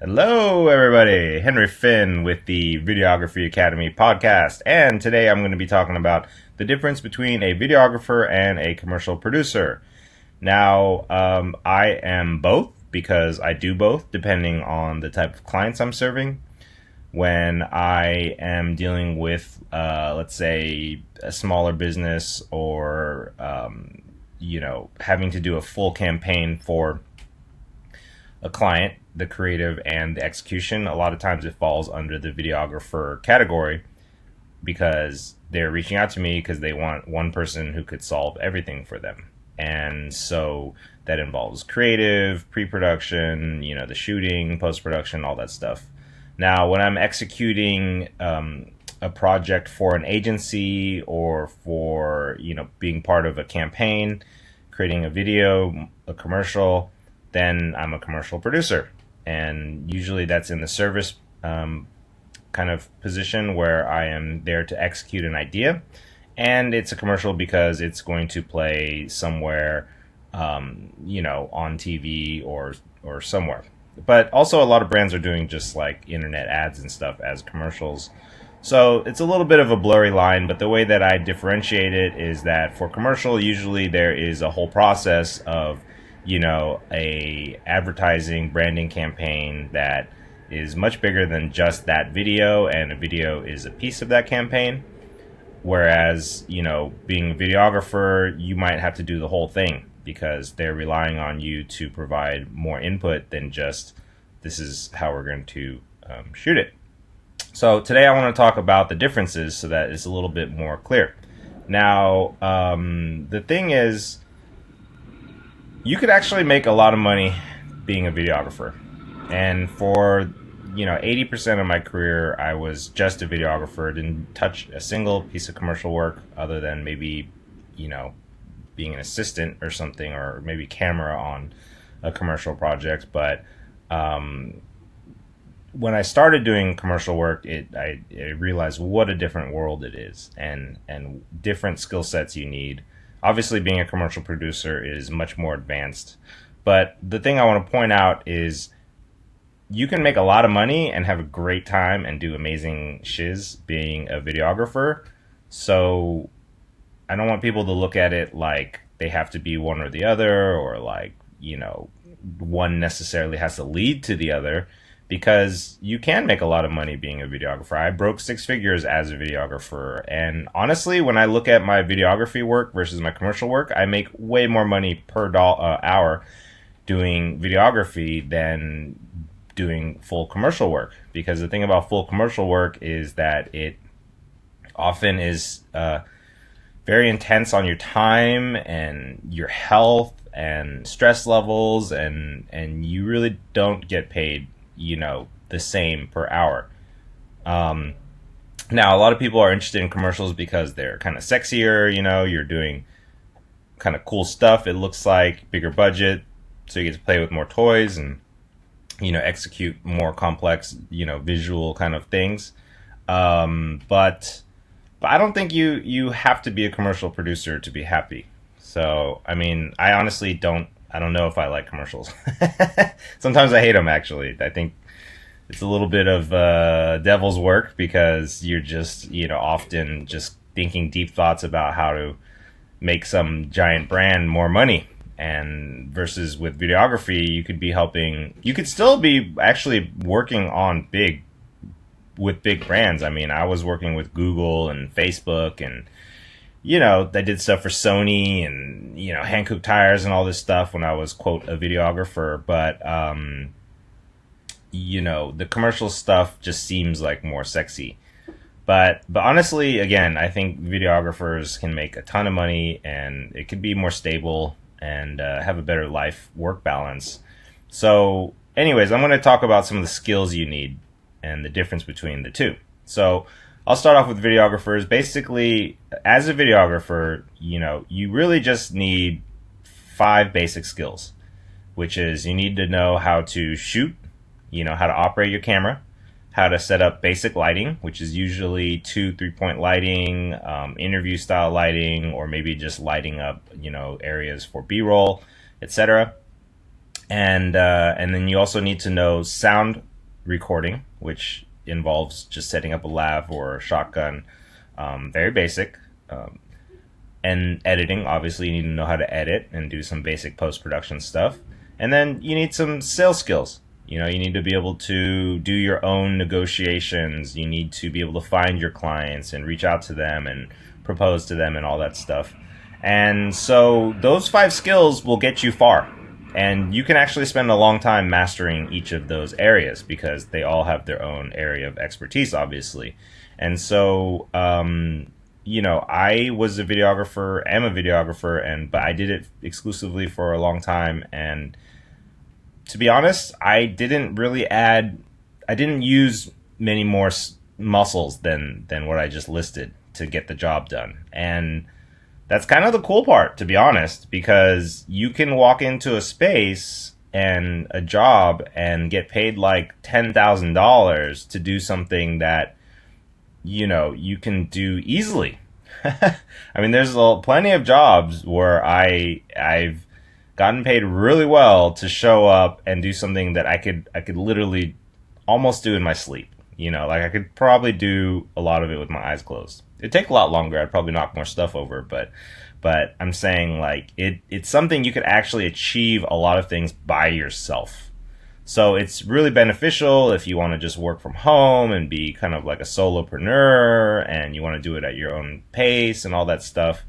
Hello, everybody. Henry Finn with the Videography Academy podcast. And today I'm going to be talking about the difference between a videographer and a commercial producer. Now, I am both because I do both depending on the type of clients I'm serving. When I am dealing with, let's say, a smaller business or, having to do a full campaign for a client, the creative and the execution, a lot of times it falls under the videographer category because they're reaching out to me because they want one person who could solve everything for them. And so that involves creative, pre-production, the shooting, post-production, all that stuff. Now, when I'm executing a project for an agency or for, being part of a campaign, creating a video, a commercial, then I'm a commercial producer. And usually that's in the service kind of position where I am there to execute an idea. And it's a commercial because it's going to play somewhere, on TV or somewhere. But also a lot of brands are doing just like internet ads and stuff as commercials. So it's a little bit of a blurry line, but the way that I differentiate it is that for commercial, usually there is a whole process of a advertising branding campaign that is much bigger than just that video, and a video is a piece of that campaign. Whereas, being a videographer, you might have to do the whole thing because they're relying on you to provide more input than just this is how we're going to shoot it. So today I want to talk about the differences so that it's a little bit more clear. Now, the thing is, you could actually make a lot of money being a videographer. And for 80% of my career, I was just a videographer. Didn't touch a single piece of commercial work other than maybe, being an assistant or something, or maybe camera on a commercial project. But when I started doing commercial work, I realized what a different world it is, and different skill sets you need. Obviously, being a commercial producer is much more advanced. But the thing I want to point out is you can make a lot of money and have a great time and do amazing shiz being a videographer. So I don't want people to look at it like they have to be one or the other, or like, one necessarily has to lead to the other, because you can make a lot of money being a videographer. I broke six figures as a videographer. And honestly, when I look at my videography work versus my commercial work, I make way more money per hour doing videography than doing full commercial work. Because the thing about full commercial work is that it often is very intense on your time and your health and stress levels, and you really don't get paid the same per hour. Now, a lot of people are interested in commercials because they're kind of sexier, you're doing kind of cool stuff. It looks like bigger budget, so you get to play with more toys and, execute more complex, visual kind of things. But I don't think you have to be a commercial producer to be happy. So, I mean, I honestly don't know if I like commercials. Sometimes I hate them, actually. I think it's a little bit of devil's work because you're just, often just thinking deep thoughts about how to make some giant brand more money. And versus with videography, you could still be actually working on with big brands. I mean, I was working with Google and Facebook, and they did stuff for Sony and, Hankook tires and all this stuff when I was, quote, a videographer. But, the commercial stuff just seems like more sexy. But honestly, again, I think videographers can make a ton of money, and it could be more stable and have a better life-work balance. So anyways, I'm going to talk about some of the skills you need and the difference between the two. So I'll start off with videographers. Basically, as a videographer, you really just need 5 basic skills, which is you need to know how to shoot, how to operate your camera, how to set up basic lighting, which is usually 2 3-point lighting, interview style lighting, or maybe just lighting up, areas for B-roll, etc. And then you also need to know sound recording, which involves just setting up a lav or a shotgun, very basic. And editing, obviously, you need to know how to edit and do some basic post-production stuff. And then you need some sales skills. You need to be able to do your own negotiations. You need to be able to find your clients and reach out to them and propose to them and all that stuff. And so those 5 skills will get you far. And you can actually spend a long time mastering each of those areas because they all have their own area of expertise, obviously. And so, I was a videographer, am a videographer, but I did it exclusively for a long time. And to be honest, I didn't use many more muscles than what I just listed to get the job done. And that's kind of the cool part, to be honest, because you can walk into a space and a job and get paid like $10,000 to do something that, you can do easily. I mean, there's plenty of jobs where I've gotten paid really well to show up and do something that I could literally almost do in my sleep. Like I could probably do a lot of it with my eyes closed. It'd take a lot longer. I'd probably knock more stuff over, but I'm saying like it's something you could actually achieve a lot of things by yourself. So it's really beneficial if you want to just work from home and be kind of like a solopreneur and you want to do it at your own pace and all that stuff.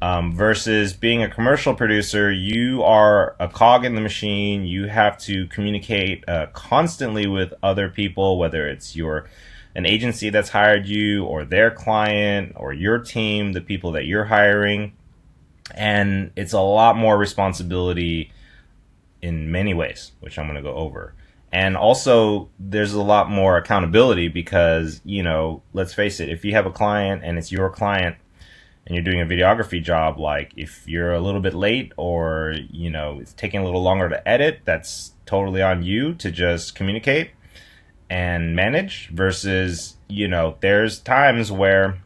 Versus being a commercial producer, you are a cog in the machine. You have to communicate constantly with other people, whether it's an agency that's hired you or their client or your team, the people that you're hiring. And it's a lot more responsibility in many ways, which I'm going to go over. And also, there's a lot more accountability because, let's face it, if you have a client and it's your client, and you're doing a videography job, like if you're a little bit late or, it's taking a little longer to edit, that's totally on you to just communicate and manage versus, there's times where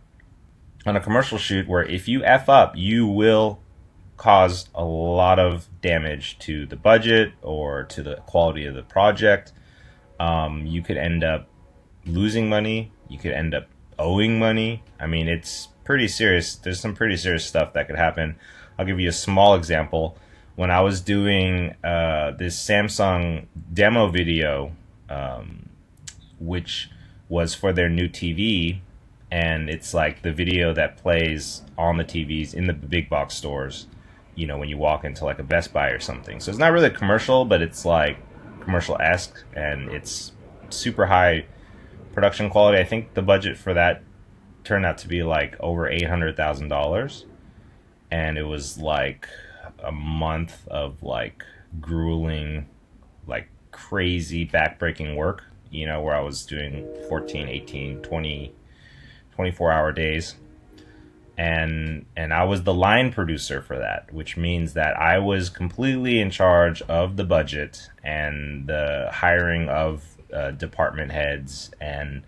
on a commercial shoot where if you F up, you will cause a lot of damage to the budget or to the quality of the project. You could end up losing money. You could end up owing money. I mean, it's pretty serious. There's some pretty serious stuff that could happen. I'll give you a small example. When I was doing this Samsung demo video, which was for their new TV, and it's like the video that plays on the TVs in the big box stores, when you walk into like a Best Buy or something. So it's not really a commercial, but it's like commercial-esque, and it's super high production quality. I think the budget for that turned out to be like over $800,000, and it was like a month of like grueling, like crazy back-breaking work, where I was doing 14, 18, 20, 24-hour days. And I was the line producer for that, which means that I was completely in charge of the budget and the hiring of department heads, and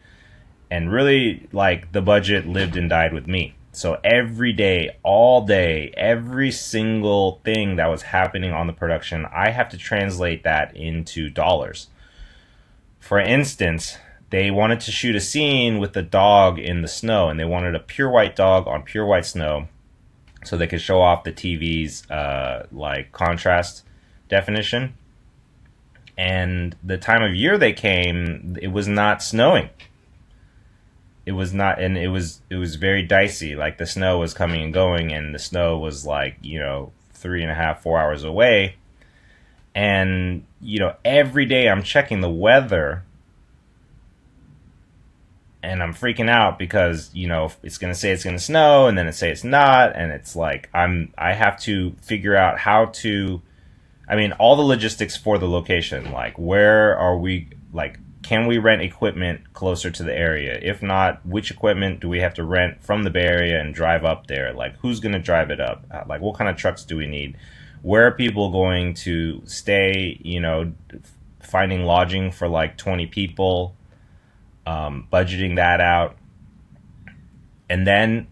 really like the budget lived and died with me. So every day, all day, every single thing that was happening on the production, I have to translate that into dollars. For instance, they wanted to shoot a scene with the dog in the snow, and they wanted a pure white dog on pure white snow so they could show off the TV's like contrast definition. And the time of year they came, it was not snowing. It was not, and it was very dicey. Like the snow was coming and going, and the snow was like 3.5, 4 hours away. And every day I'm checking the weather, and I'm freaking out because it's gonna say it's gonna snow, and then it say it's not, and it's like I have to figure out how to, all the logistics for the location. Like, where are we? Like, can we rent equipment closer to the area? If not, which equipment do we have to rent from the Bay Area and drive up there? Like, who's gonna drive it up? Like, what kind of trucks do we need? Where are people going to stay? Finding lodging for like 20 people. Budgeting that out, and then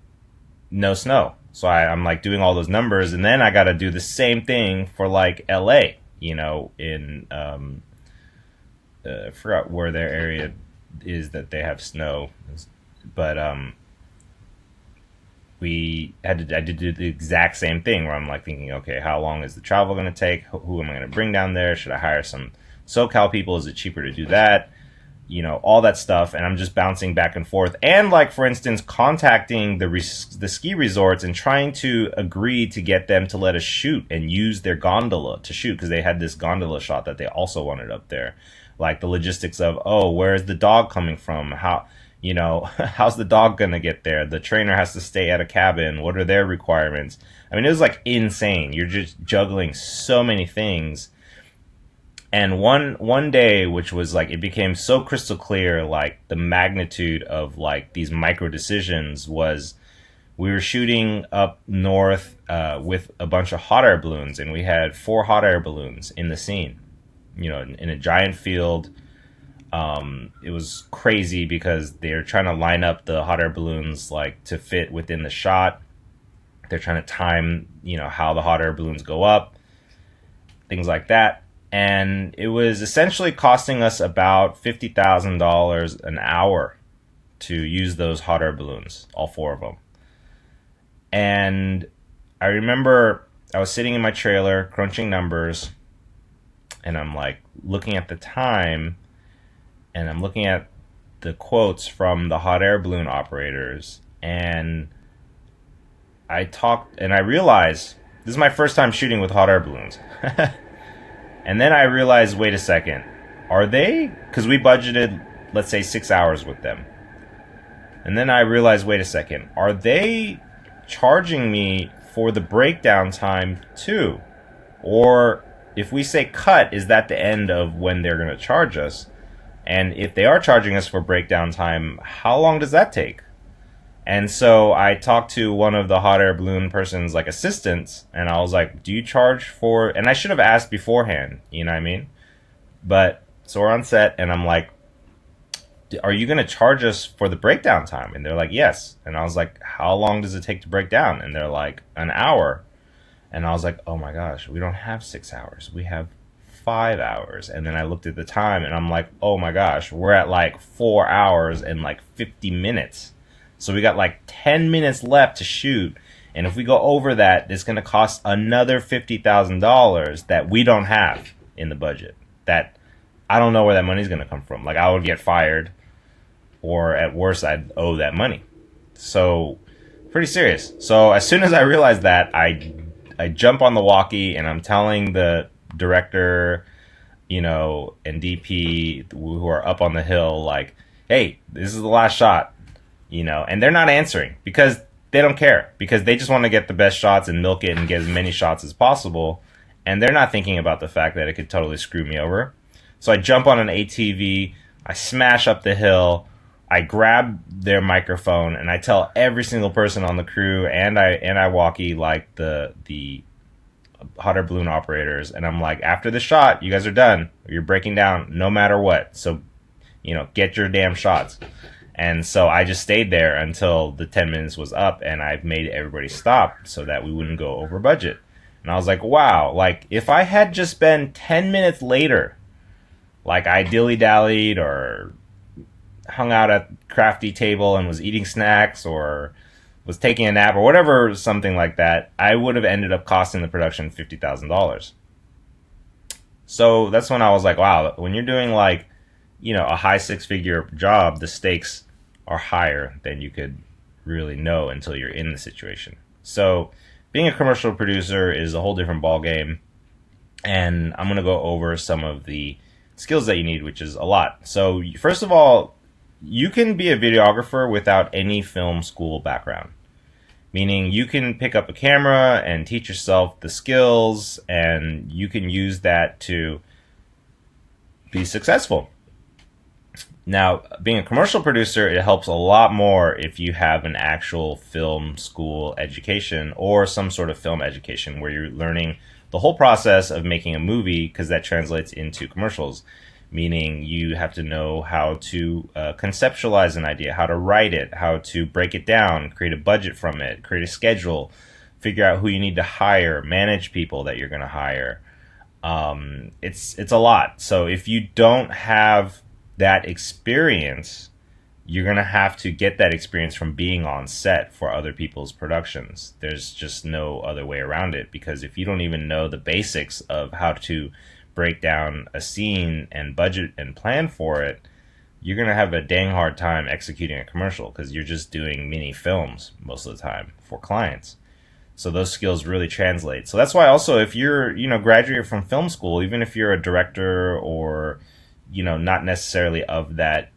no snow. So I'm like doing all those numbers, and then I got to do the same thing for like LA, in I forgot where their area is that they have snow, but I did do the exact same thing where I'm like thinking, okay, how long is the travel going to take? Who am I going to bring down there? Should I hire some SoCal people? Is it cheaper to do that? You know, all that stuff. And I'm just bouncing back and forth. And like, for instance, contacting the ski resorts and trying to agree to get them to let us shoot and use their gondola to shoot, because they had this gondola shot that they also wanted up there. Like the logistics of, oh, where's the dog coming from? How, you know, how's the dog going to get there? The trainer has to stay at a cabin. What are their requirements? I mean, it was like insane. You're just juggling so many things. And one day, which was like, it became so crystal clear, like the magnitude of like these micro decisions was, we were shooting up north with a bunch of hot air balloons, and we had 4 hot air balloons in the scene, you know, in a giant field. It was crazy because they're trying to line up the hot air balloons like to fit within the shot. They're trying to time, you know, how the hot air balloons go up, things like that. And it was essentially costing us about $50,000 an hour to use those hot air balloons, all 4 of them. And I remember I was sitting in my trailer crunching numbers, and I'm like looking at the time, and I'm looking at the quotes from the hot air balloon operators, and I realized this is my first time shooting with hot air balloons. And then I realized, wait a second, are they, because we budgeted, let's say 6 hours with them. And then I realized, wait a second, are they charging me for the breakdown time too? Or if we say cut, is that the end of when they're going to charge us? And if they are charging us for breakdown time, how long does that take? And so I talked to one of the hot air balloon person's like assistants, and I was like, do you charge for, and I should have asked beforehand, you know what I mean? But so we're on set, and I'm like, are you going to charge us for the breakdown time? And they're like, yes. And I was like, how long does it take to break down? And they're like, an hour. And I was like, oh my gosh, we don't have 6 hours. We have 5 hours. And then I looked at the time, and I'm like, oh my gosh, we're at like 4 hours and like 50 minutes. So we got like 10 minutes left to shoot. And if we go over that, it's going to cost another $50,000 that we don't have in the budget. That I don't know where that money's going to come from. Like, I would get fired, or at worst, I'd owe that money. So pretty serious. So as soon as I realized that, I jump on the walkie, and I'm telling the director, you know, and DP who are up on the hill, like, hey, this is the last shot. You know, and they're not answering because they don't care, because they just want to get the best shots and milk it and get as many shots as possible. And they're not thinking about the fact that it could totally screw me over. So I jump on an ATV, I smash up the hill, I grab their microphone, and I tell every single person on the crew, and I walkie like the hot air balloon operators, and I'm like, after the shot, you guys are done. You're breaking down no matter what. So, you know, get your damn shots. And so I just stayed there until the 10 minutes was up, and I made everybody stop so that we wouldn't go over budget. And I was like, wow, like if I had just been 10 minutes later, like I dilly-dallied or hung out at crafty table and was eating snacks or was taking a nap or whatever, something like that, I would have ended up costing the production $50,000. So that's when I was like, wow, when you're doing like, you know, a high 6-figure job, the stakes are higher than you could really know until you're in the situation. So being a commercial producer is a whole different ballgame, and I'm going to go over some of the skills that you need, which is a lot. So first of all, you can be a videographer without any film school background, meaning you can pick up a camera and teach yourself the skills, and you can use that to be successful. Now, being a commercial producer, it helps a lot more if you have an actual film school education or some sort of film education where you're learning the whole process of making a movie, because that translates into commercials, meaning you have to know how to conceptualize an idea, how to write it, how to break it down, create a budget from it, create a schedule, figure out who you need to hire, manage people that you're going to hire, It's a lot. So if you don't have that experience, you're going to have to get that experience from being on set for other people's productions. There's just no other way around it, because if you don't even know the basics of how to break down a scene and budget and plan for it, you're going to have a dang hard time executing a commercial, because you're just doing mini films most of the time for clients. So those skills really translate. So that's why also, if you're, graduated from film school, even if you're a director or, not necessarily of that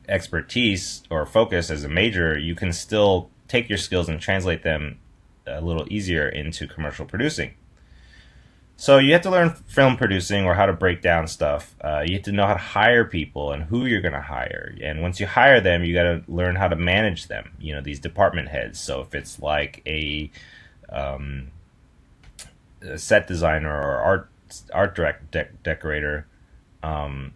expertise or focus as a major, you can still take your skills and translate them a little easier into commercial producing. So you have to learn film producing, or how to break down stuff. You have to know how to hire people and who you're going to hire. And once you hire them, you got to learn how to manage them, these department heads. So if it's like a set designer or art decorator, how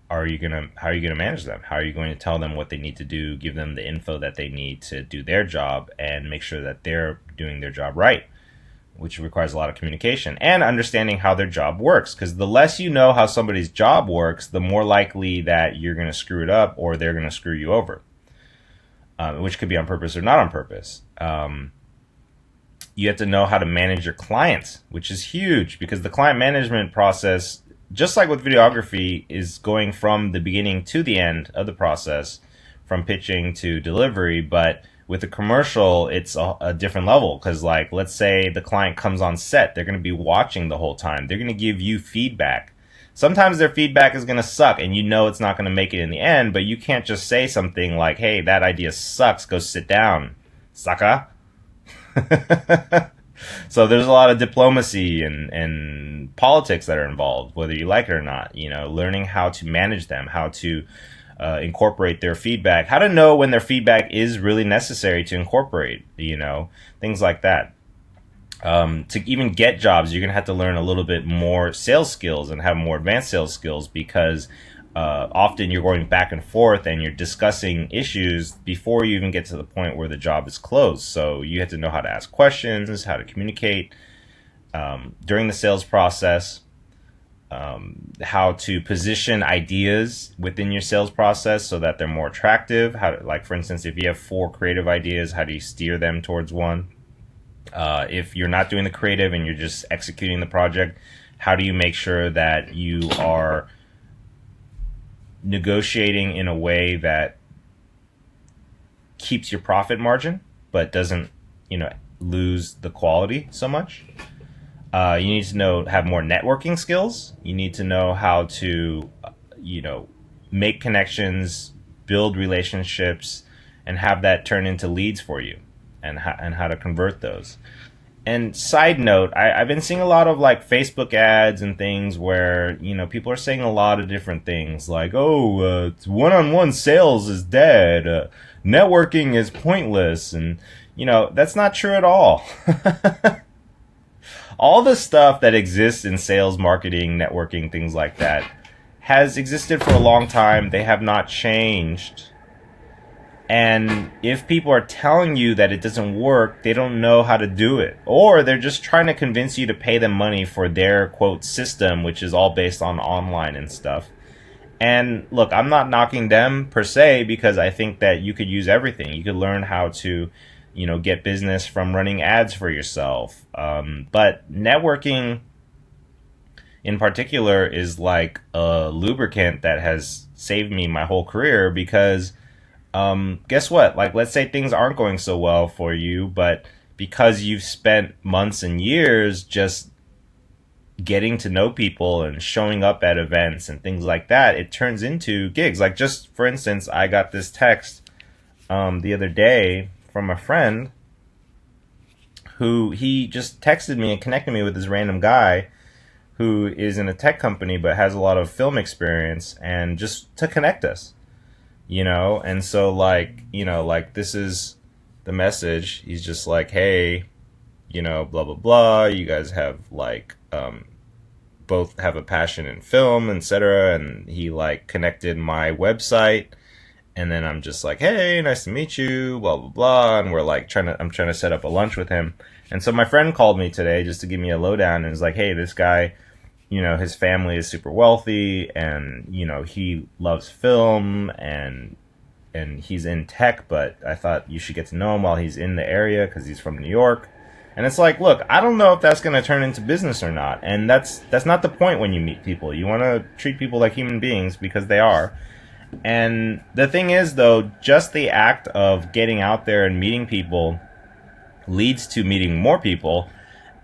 are you gonna manage them? How are you going to tell them what they need to do, give them the info that they need to do their job, and make sure that they're doing their job right, which requires a lot of communication and understanding how their job works. Because the less you know how somebody's job works, the more likely that you're going to screw it up, or they're going to screw you over, which could be on purpose or not on purpose. You have to know how to manage your clients, which is huge, because the client management process, just like with videography, is going from the beginning to the end of the process, from pitching to delivery. But with a commercial, it's a different level, because, like, let's say the client comes on set, they're going to be watching the whole time. They're going to give you feedback. Sometimes their feedback is going to suck, and it's not going to make it in the end, but you can't just say something like, hey, that idea sucks, go sit down, sucker. So there's a lot of diplomacy and politics that are involved, whether you like it or not. Learning how to manage them, how to incorporate their feedback, how to know when their feedback is really necessary to incorporate, things like that. To even get jobs, you're going to have to learn a little bit more sales skills and have more advanced sales skills, because often you're going back and forth and you're discussing issues before you even get to the point where the job is closed. So you have to know how to ask questions, how to communicate during the sales process, how to position ideas within your sales process so that they're more attractive. Like, for instance, if you have 4 creative ideas, how do you steer them towards one? If you're not doing the creative and you're just executing the project, how do you make sure that you are negotiating in a way that keeps your profit margin but doesn't, lose the quality so much? You need to have more networking skills. You need to know how to, make connections, build relationships, and have that turn into leads for you, and how to convert those. And side note, I've been seeing a lot of like Facebook ads and things where, people are saying a lot of different things like, one-on-one sales is dead, networking is pointless, and, that's not true at all. All the stuff that exists in sales, marketing, networking, things like that has existed for a long time. They have not changed. And if people are telling you that it doesn't work, they don't know how to do it. Or they're just trying to convince you to pay them money for their, quote, system, which is all based on online and stuff. And look, I'm not knocking them per se, because I think that you could use everything. You could learn how to, get business from running ads for yourself. But networking in particular is like a lubricant that has saved me my whole career, because guess what? Like, let's say things aren't going so well for you, but because you've spent months and years just getting to know people and showing up at events and things like that, it turns into gigs. Like, just for instance, I got this text the other day from a friend who he just texted me and connected me with this random guy who is in a tech company but has a lot of film experience, and just to connect us. And so like this is the message. He's just like, hey, blah, blah, blah. You guys have like, both have a passion in film, etc. And he like connected my website And then I'm just like, hey, nice to meet you, blah, blah, blah. And we're like I'm trying to set up a lunch with him. And so my friend called me today just to give me a lowdown and is like, hey, this guy, his family is super wealthy and, he loves film and he's in tech, but I thought you should get to know him while he's in the area because he's from New York. And it's like, look, I don't know if that's going to turn into business or not. And that's not the point when you meet people. You want to treat people like human beings because they are. And the thing is, though, just the act of getting out there and meeting people leads to meeting more people.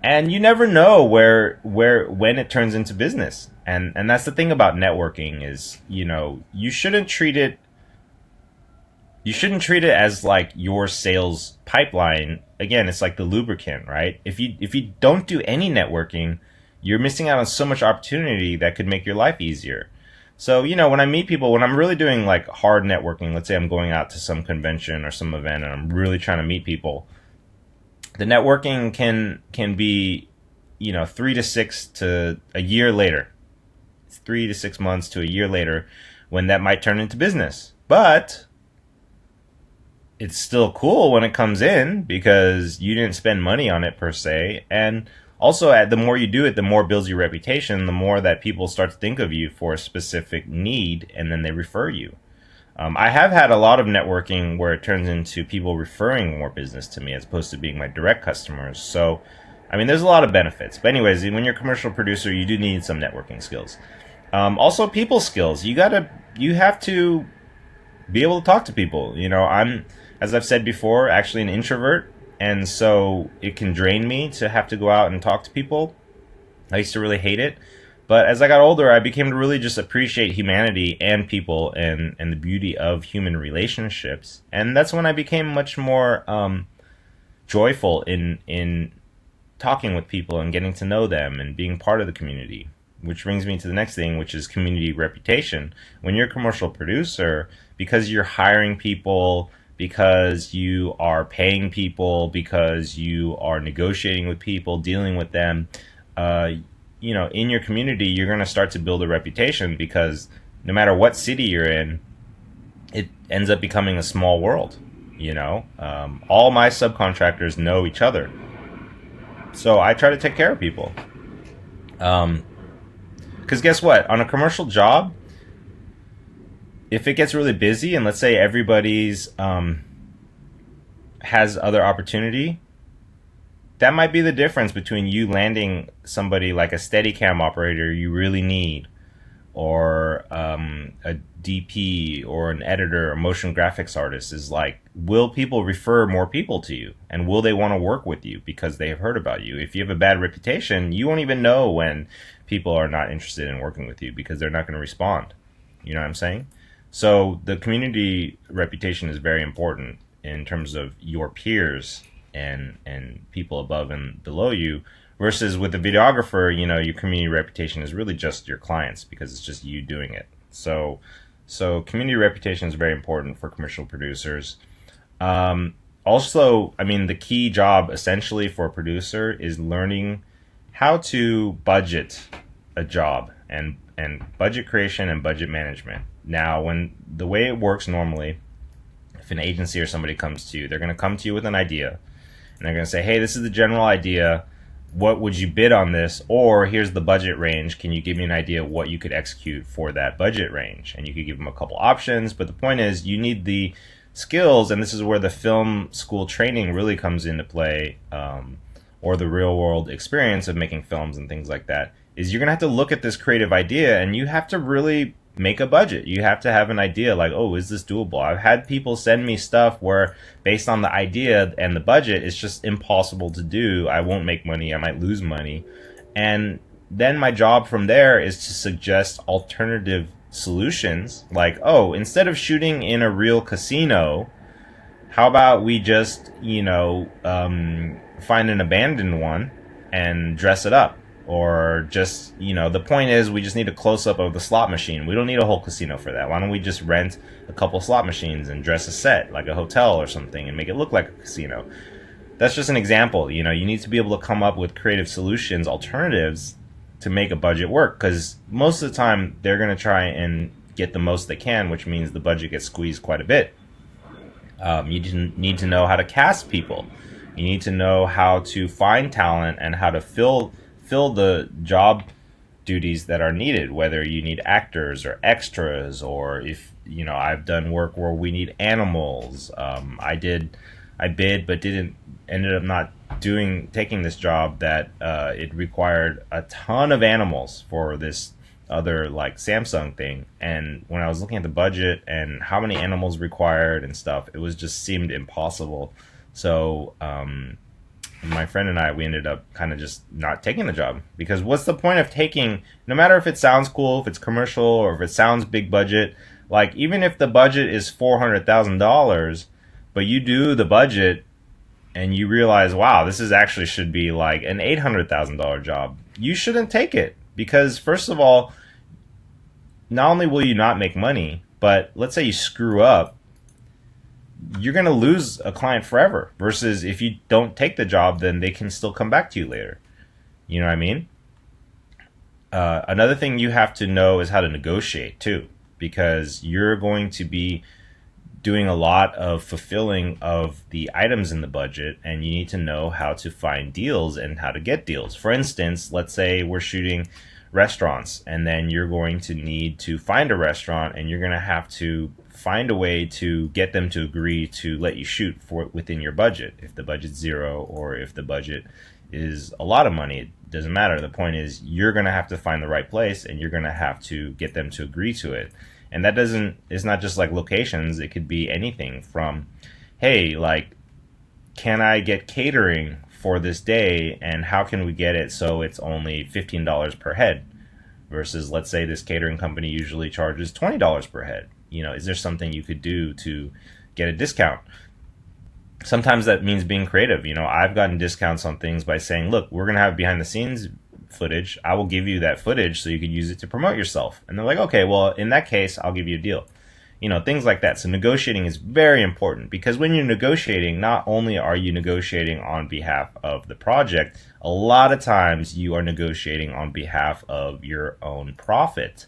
And you never know when it turns into business. And that's the thing about networking is, you shouldn't treat it as like your sales pipeline. Again, it's like the lubricant, right? If you don't do any networking, you're missing out on so much opportunity that could make your life easier. So, when I meet people, when I'm really doing like hard networking, let's say I'm going out to some convention or some event and I'm really trying to meet people, the networking can be, 3 to 6 to a year later. It's 3 to 6 months to a year later when that might turn into business. But it's still cool when it comes in because you didn't spend money on it per se. And also, the more you do it, the more it builds your reputation, the more that people start to think of you for a specific need, and then they refer you. I have had a lot of networking where it turns into people referring more business to me as opposed to being my direct customers. So, there's a lot of benefits. But anyways, when you're a commercial producer, you do need some networking skills. Also, people skills. You have to be able to talk to people. I'm, as I've said before, actually an introvert. And so it can drain me to have to go out and talk to people. I used to really hate it. But as I got older, I became to really just appreciate humanity and people and the beauty of human relationships. And that's when I became much more joyful in talking with people and getting to know them and being part of the community. Which brings me to the next thing, which is community reputation. When you're a commercial producer, because you're hiring people, because you are paying people, because you are negotiating with people, dealing with them, in your community, you're going to start to build a reputation because no matter what city you're in, it ends up becoming a small world. All my subcontractors know each other. So I try to take care of people. Because guess what? On a commercial job, if it gets really busy and let's say everybody's has other opportunity, that might be the difference between you landing somebody like a Steadicam operator you really need, or a DP or an editor or motion graphics artist. Is like, will people refer more people to you, and will they want to work with you because they have heard about you? If you have a bad reputation, you won't even know when people are not interested in working with you because they're not going to respond. You know what I'm saying? So the community reputation is very important in terms of your peers and people above and below you, versus with the videographer, your community reputation is really just your clients because it's just you doing it. So community reputation is very important for commercial producers. Also, the key job essentially for a producer is learning how to budget a job and budget creation and budget management. Now, when the way it works normally, if an agency or somebody comes to you, they're going to come to you with an idea, and they're going to say, hey, this is the general idea. What would you bid on this? Or here's the budget range. Can you give me an idea of what you could execute for that budget range? And you could give them a couple options. But the point is, you need the skills, and this is where the film school training really comes into play, or the real world experience of making films and things like that, is you're going to have to look at this creative idea and you have to really make a budget. You have to have an idea like, oh, is this doable? I've had people send me stuff where based on the idea and the budget, it's just impossible to do. I won't make money. I might lose money. And then my job from there is to suggest alternative solutions like, oh, instead of shooting in a real casino, how about we just, find an abandoned one and dress it up? Or just, the point is we just need a close-up of the slot machine. We don't need a whole casino for that. Why don't we just rent a couple slot machines and dress a set like a hotel or something and make it look like a casino? That's just an example. You need to be able to come up with creative solutions, alternatives to make a budget work, because most of the time they're going to try and get the most they can, which means the budget gets squeezed quite a bit. You need to know how to cast people. You need to know how to find talent and how to fill the job duties that are needed, whether you need actors or extras, or if, I've done work where we need animals. I bid but ended up not taking this job that it required a ton of animals for this other like Samsung thing. And when I was looking at the budget and how many animals required and stuff, it was just seemed impossible. So my friend and I, we ended up kind of just not taking the job, because what's the point of taking, no matter if it sounds cool, if it's commercial, or if it sounds big budget, like even if the budget is $400,000, but you do the budget and you realize, wow, this is actually should be like an $800,000 job, you shouldn't take it. Because first of all, not only will you not make money, but let's say you screw up, you're going to lose a client forever. Versus if you don't take the job, then they can still come back to you later. You know what I mean? Another thing you have to know is how to negotiate too, because you're going to be doing a lot of fulfilling of the items in the budget, and you need to know how to find deals and how to get deals. For instance, let's say we're shooting restaurants, and then you're going to need to find a restaurant, and you're going to have to find a way to get them to agree to let you shoot for within your budget. If the budget's zero, or if the budget is a lot of money, it doesn't matter. The point is you're going to have to find the right place, and you're going to have to get them to agree to it. And that it's not just like locations. It could be anything from, hey, like, can I get catering for this day, and how can we get it so it's only $15 per head, versus let's say this catering company usually charges $20 per head. Is there something you could do to get a discount? Sometimes that means being creative. I've gotten discounts on things by saying, look, we're going to have behind the scenes footage. I will give you that footage so you can use it to promote yourself. And they're like, okay, well, in that case, I'll give you a deal. Things like that. So negotiating is very important, because when you're negotiating, not only are you negotiating on behalf of the project, a lot of times you are negotiating on behalf of your own profit.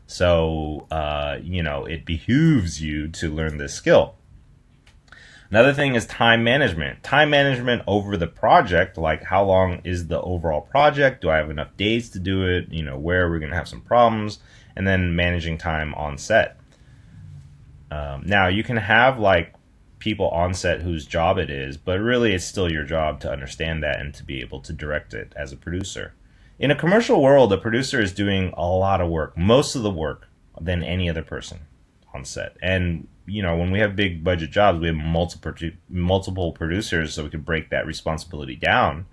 So, it behooves you to learn this skill. Another thing is time management. Time management over the project, like how long is the overall project? Do I have enough days to do it? Where are we going to have some problems? And then managing time on set. Now, you can have like people on set whose job it is, but really it's still your job to understand that and to be able to direct it as a producer. In a commercial world, a producer is doing a lot of work, most of the work than any other person on set. And when we have big budget jobs, we have multiple producers, so we can break that responsibility down.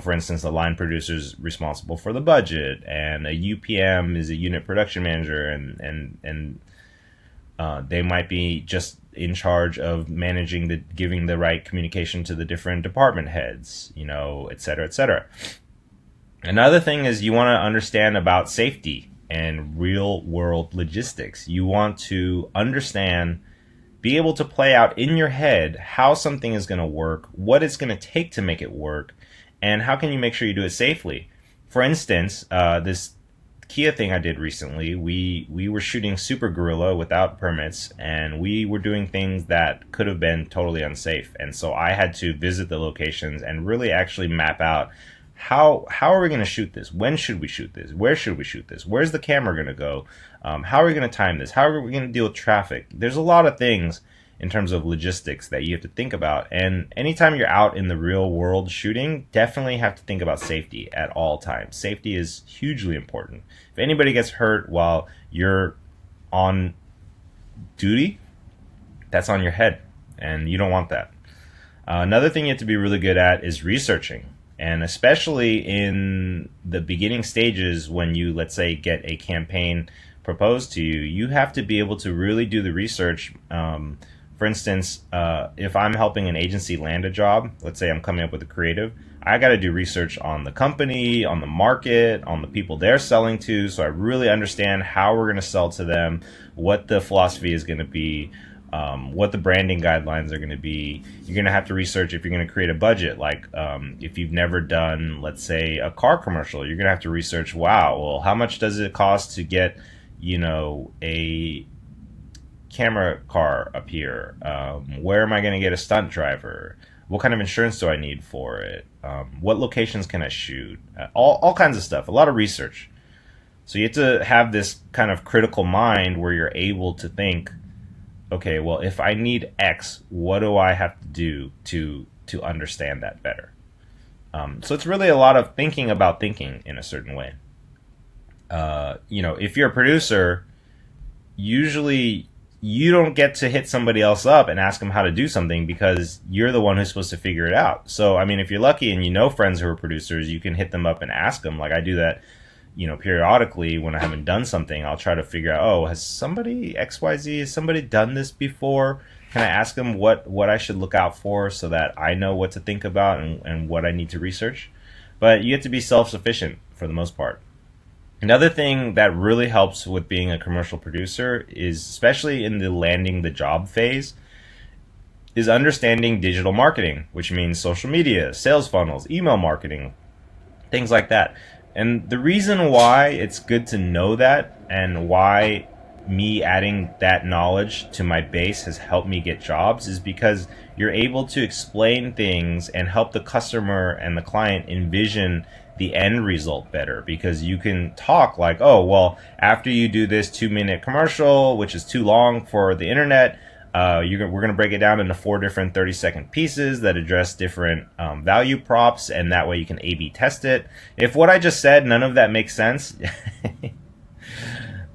For instance, the line producer is responsible for the budget, and a UPM is a unit production manager, and they might be just in charge of managing giving the right communication to the different department heads, et cetera, et cetera. Another thing is you want to understand about safety and real world logistics. You want to understand, be able to play out in your head how something is going to work, what it's going to take to make it work, and how can you make sure you do it safely. For instance, this Kia thing I did recently, we were shooting Super Gorilla without permits, and we were doing things that could have been totally unsafe. And so I had to visit the locations and really actually map out how are we going to shoot this? When should we shoot this? Where should we shoot this? Where's the camera going to go? How are we going to time this? How are we going to deal with traffic? There's a lot of things in terms of logistics that you have to think about. And anytime you're out in the real world shooting, definitely have to think about safety at all times. Safety is hugely important. If anybody gets hurt while you're on duty, that's on your head, and you don't want that. Another thing you have to be really good at is researching. And especially in the beginning stages, when you, let's say, get a campaign proposed to you, you have to be able to really do the research. For instance, if I'm helping an agency land a job, let's say I'm coming up with a creative, I got to do research on the company, on the market, on the people they're selling to, so I really understand how we're going to sell to them, what the philosophy is going to be, what the branding guidelines are going to be. You're going to have to research if you're going to create a budget. Like if you've never done, let's say, a car commercial, you're going to have to research, wow, well, how much does it cost to get a camera car up here? Where am I going to get a stunt driver? What kind of insurance do I need for it? What locations can I shoot? All kinds of stuff. A lot of research. So you have to have this kind of critical mind where you're able to think, okay, well, if I need X, what do I have to do to understand that better? So it's really a lot of thinking about thinking in a certain way. If you're a producer, usually you don't get to hit somebody else up and ask them how to do something because you're the one who's supposed to figure it out. So, I mean, if you're lucky and you know friends who are producers, you can hit them up and ask them. Like I do that, periodically when I haven't done something. I'll try to figure out, oh, has somebody XYZ, has somebody done this before? Can I ask them what I should look out for so that I know what to think about and what I need to research? But you have to be self-sufficient for the most part. Another thing that really helps with being a commercial producer is, especially in the landing the job phase, is understanding digital marketing, which means social media, sales funnels, email marketing, things like that. And the reason why it's good to know that and why me adding that knowledge to my base has helped me get jobs is because you're able to explain things and help the customer and the client envision the end result better, because you can talk like, oh, well, after you do this 2-minute commercial, which is too long for the internet, we're going to break it down into 4 different 30-second pieces that address different value props, and that way you can A/B test it. If what I just said, none of that makes sense,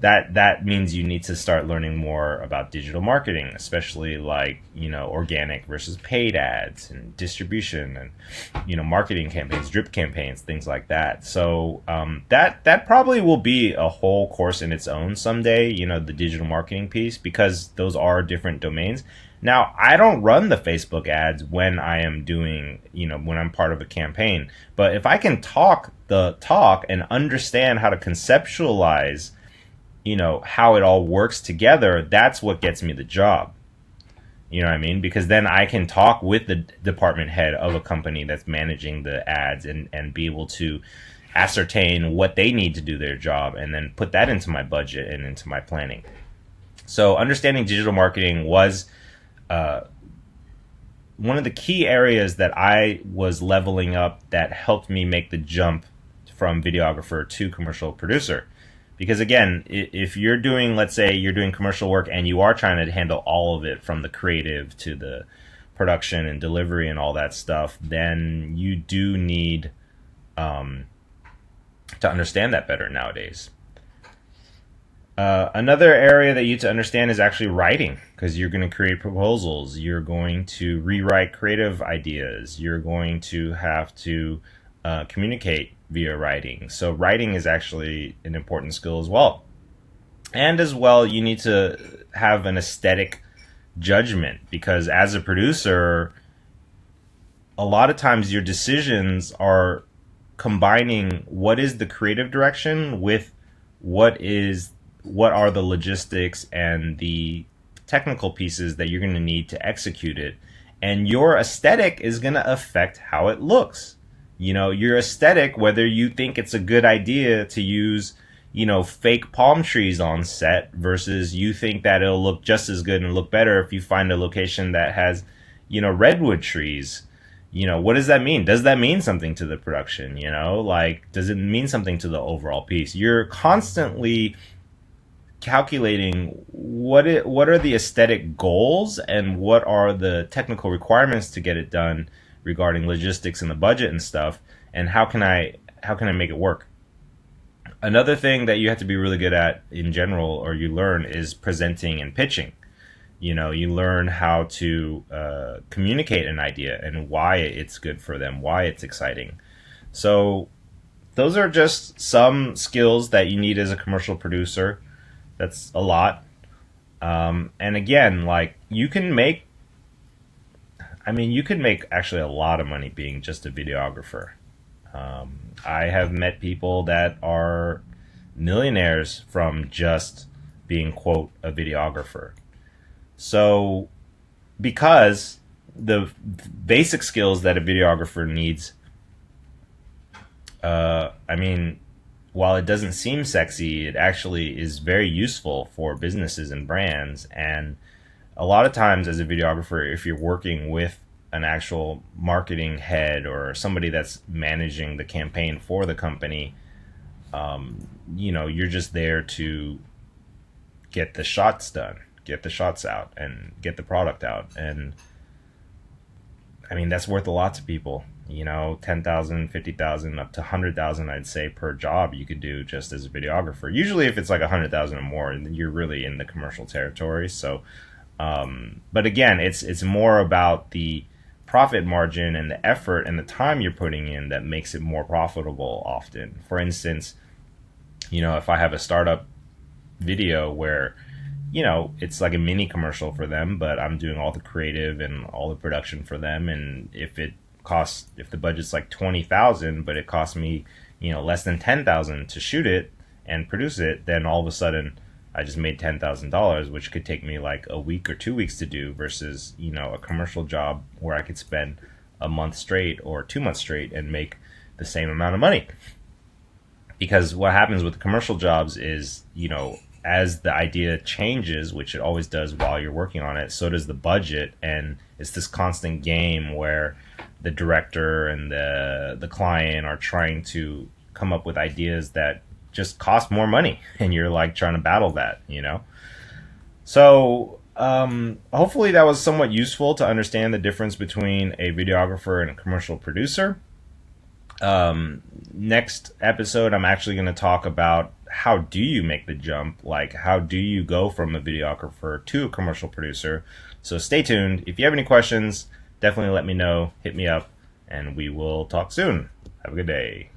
that means you need to start learning more about digital marketing, especially like, organic versus paid ads and distribution and, marketing campaigns, drip campaigns, things like that. So that probably will be a whole course in its own someday, the digital marketing piece, because those are different domains. Now, I don't run the Facebook ads when I am doing, when I'm part of a campaign. But if I can talk the talk and understand how to conceptualize how it all works together, that's what gets me the job. You know what I mean? Because then I can talk with the department head of a company that's managing the ads and be able to ascertain what they need to do their job and then put that into my budget and into my planning. So understanding digital marketing was one of the key areas that I was leveling up that helped me make the jump from videographer to commercial producer. Because again, if you're doing, let's say you're doing commercial work and you are trying to handle all of it from the creative to the production and delivery and all that stuff, then you do need to understand that better nowadays. Another area that you need to understand is actually writing, because you're going to create proposals, you're going to rewrite creative ideas, you're going to have to communicate via writing. So writing is actually an important skill as well. And as well, you need to have an aesthetic judgment, because as a producer, a lot of times your decisions are combining what is the creative direction with what are the logistics and the technical pieces that you're going to need to execute it. And your aesthetic is going to affect how it looks. Your aesthetic, whether you think it's a good idea to use, fake palm trees on set versus you think that it'll look just as good and look better if you find a location that has, redwood trees. What does that mean? Does that mean something to the production? Does it mean something to the overall piece? You're constantly calculating what are the aesthetic goals and what are the technical requirements to get it done regarding logistics and the budget and stuff, and how can I make it work? Another thing that you have to be really good at in general, or you learn, is presenting and pitching. You learn how to communicate an idea and why it's good for them, why it's exciting. So those are just some skills that you need as a commercial producer. That's a lot. And again, you could make actually a lot of money being just a videographer. I have met people that are millionaires from just being, quote, a videographer. So because the basic skills that a videographer needs, while it doesn't seem sexy, it actually is very useful for businesses and brands. And a lot of times as a videographer, if you're working with an actual marketing head or somebody that's managing the campaign for the company, you're just there to get the shots done, get the shots out, and get the product out. And I mean, that's worth a lot to people. 10,000, 50,000, up to 100,000, I'd say, per job you could do just as a videographer. Usually if it's like 100,000 or more, you're really in the commercial territory. So, but again, it's more about the profit margin and the effort and the time you're putting in that makes it more profitable often. For instance, if I have a startup video where it's like a mini commercial for them, but I'm doing all the creative and all the production for them, and if the budget's like 20,000 but it costs me less than 10,000 to shoot it and produce it, then all of a sudden I just made $10,000, which could take me like a week or 2 weeks to do, versus a commercial job where I could spend a month straight or 2 months straight and make the same amount of money. Because what happens with the commercial jobs is, as the idea changes, which it always does while you're working on it, so does the budget. And it's this constant game where the director and the client are trying to come up with ideas that just cost more money, and you're like trying to battle that. So hopefully that was somewhat useful to understand the difference between a videographer and a commercial producer. Next episode, I'm actually going to talk about how do you make the jump, like how do you go from a videographer to a commercial producer. So stay tuned. If you have any questions, definitely let me know, hit me up, and we will talk soon. Have a good day.